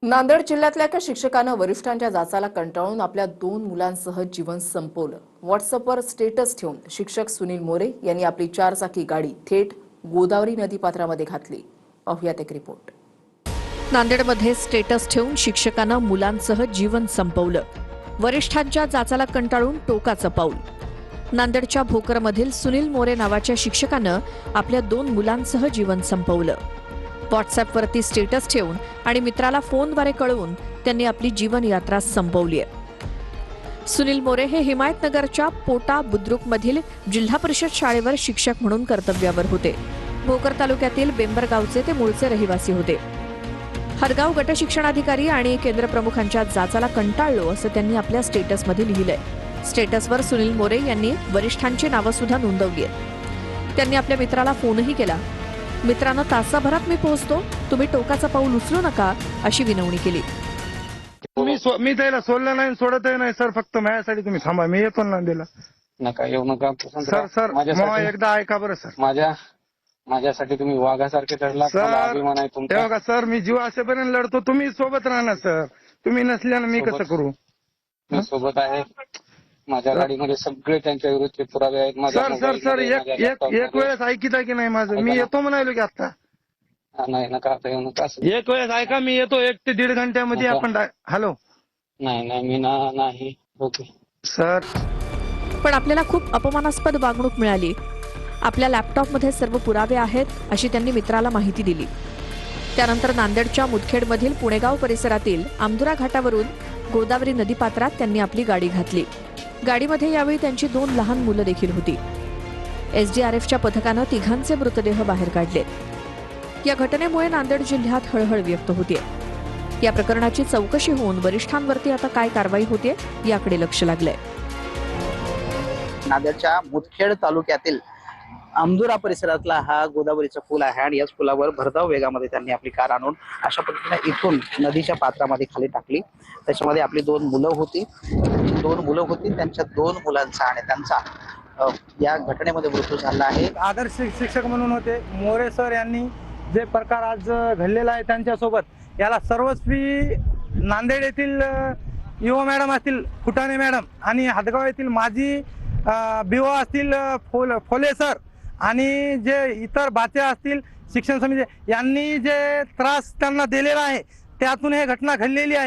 नांदेड जिल्ह्यातल्या एका शिक्षकानं वरिष्ठांच्या जाचाला कंटाळून आपल्या 2 मुलांसह जीवन संपवलं। व्हॉट्सअपवर स्टेटस ठेवून शिक्षक सुनील मोरे यांनी आपली 4 चाकी गाडी थेट गोदावरी नदीपात्रामध्ये घातली। पाहुयात एक रिपोर्ट। नांदेडमध्ये स्टेटस ठेवून शिक्षकानं मुलांसह जीवन संपवलं। वरिष्ठांच्या जाचाला कंटाळून टोकाचं पाऊल। नांदेडच्या भोकरमधील सुनील मोरे नावाच्या शिक्षकानं आपल्या 2 मुलांसह जीवन संपवलं। व्हॉट्सअपवरती स्टेटस ठेवून आणि मित्राला फोनद्वारे कळवून त्यांनी आपली जीवन यात्रा संपवली आहे। सुनील मोरे हे हिमायतनगरच्या पोटा बुद्रुकमधील जिल्हा परिषद शाळेवर शिक्षक म्हणून कर्तव्यावर होते। भोकर तालुक्यातील बेंबर गावचे ते मूळचे रहिवासी होते। हदगाव गट शिक्षणाधिकारी आणि केंद्र प्रमुखांच्या जाचाला कंटाळलो असं त्यांनी आपल्या स्टेटसमध्ये लिहिलंय। स्टेटसवर सुनील मोरे यांनी वरिष्ठांची नावं सुद्धा नोंदवली आहेत। त्यांनी आपल्या मित्राला फोनही केला। मित्रांनो, तासाभरात मी पोहोचतो, तुम्ही टोकाचं पाऊल उचलू नका अशी विनवणी केली। मी त्याला सोडलं नाही, सोडतही नाही सर, फक्त माझ्यासाठी तुम्ही थांबा, मी येतो नांदेडला। नका येऊ नका सर माझ्यासाठी एकदा ऐका बरं सर। माझ्यासाठी तुम्ही वाघासारखे लढला, मला अभिमान आहे तुमचा। तेव्हा सर मी जीव असेपर्यंत लढतो, तुम्ही सोबत राहणार सर, तुम्ही नसल्यानं मी कसं करू? मी सोबत आहे, माझ्या गाडीमध्ये सगळे त्यांच्या विरुद्धचे पुरावे आहेत। सर एक वेळेस ऐकिता की नाही माझं? मी येतो म्हणालो की आता नाही, नका आता येऊ नका। एक वेळेस ऐका, मी येतो 1 ते 1.5 घंट्यामध्ये आपण हॅलो नाही मी नाही ओके सर। पण आपल्याला खूप अपमानास्पद वागणूक मिळाली। आपल्या लॅपटॉपमध्ये सर्व पुरावे आहेत अशी त्यांनी मित्राला माहिती दिली। त्यानंतर नांदेडच्या मुदखेडमधील पुणेगाव परिसरातील आमदुरा घाटावरून गोदावरी नदीपात्रात त्यांनी आपली गाडी घातली। गाडीमध्ये यावेळी त्यांची 2 लहान मुलं देखील होती। एसडीआरएफच्या पथकानं 3घांचे मृतदेह बाहेर काढले। या घटनेमुळे नांदेड जिल्ह्यात हळहळ व्यक्त होते। या प्रकरणाची चौकशी होऊन वरिष्ठांवरती आता काय कारवाई होते याकडे लक्ष लागलंय। नांदेडच्या मुदखेड तालुक्यातील आमदुरा परिसरातला हा गोदावरीचा पूल आहे आणि याच पुलावर भरधाव वेगामध्ये त्यांनी आपली कार आणून अशा पद्धतीने इथून नदीच्या पात्रामध्ये खाली टाकली। त्याच्यामध्ये आपली 2 मुलं होती, त्यांच्या 2 मुलांचा आणि त्यांचा या घटनेमध्ये मृत्यू झाला आहे। आदर्श शिक्षक म्हणून होते मोरे सर यांनी जे प्रकार आज घडलेला आहे त्यांच्यासोबत, याला सर्वस्वी नांदेड येथील युवा मॅडम असतील फुटाणे मॅडम आणि हदगाव येथील माजी बिओ असतील फोले सर आणि जे इतर बाचे असतील शिक्षण समिती यांनी जे त्रास त्यांना दिलेला आहे त्यातून हे घटना घडलेली आहे।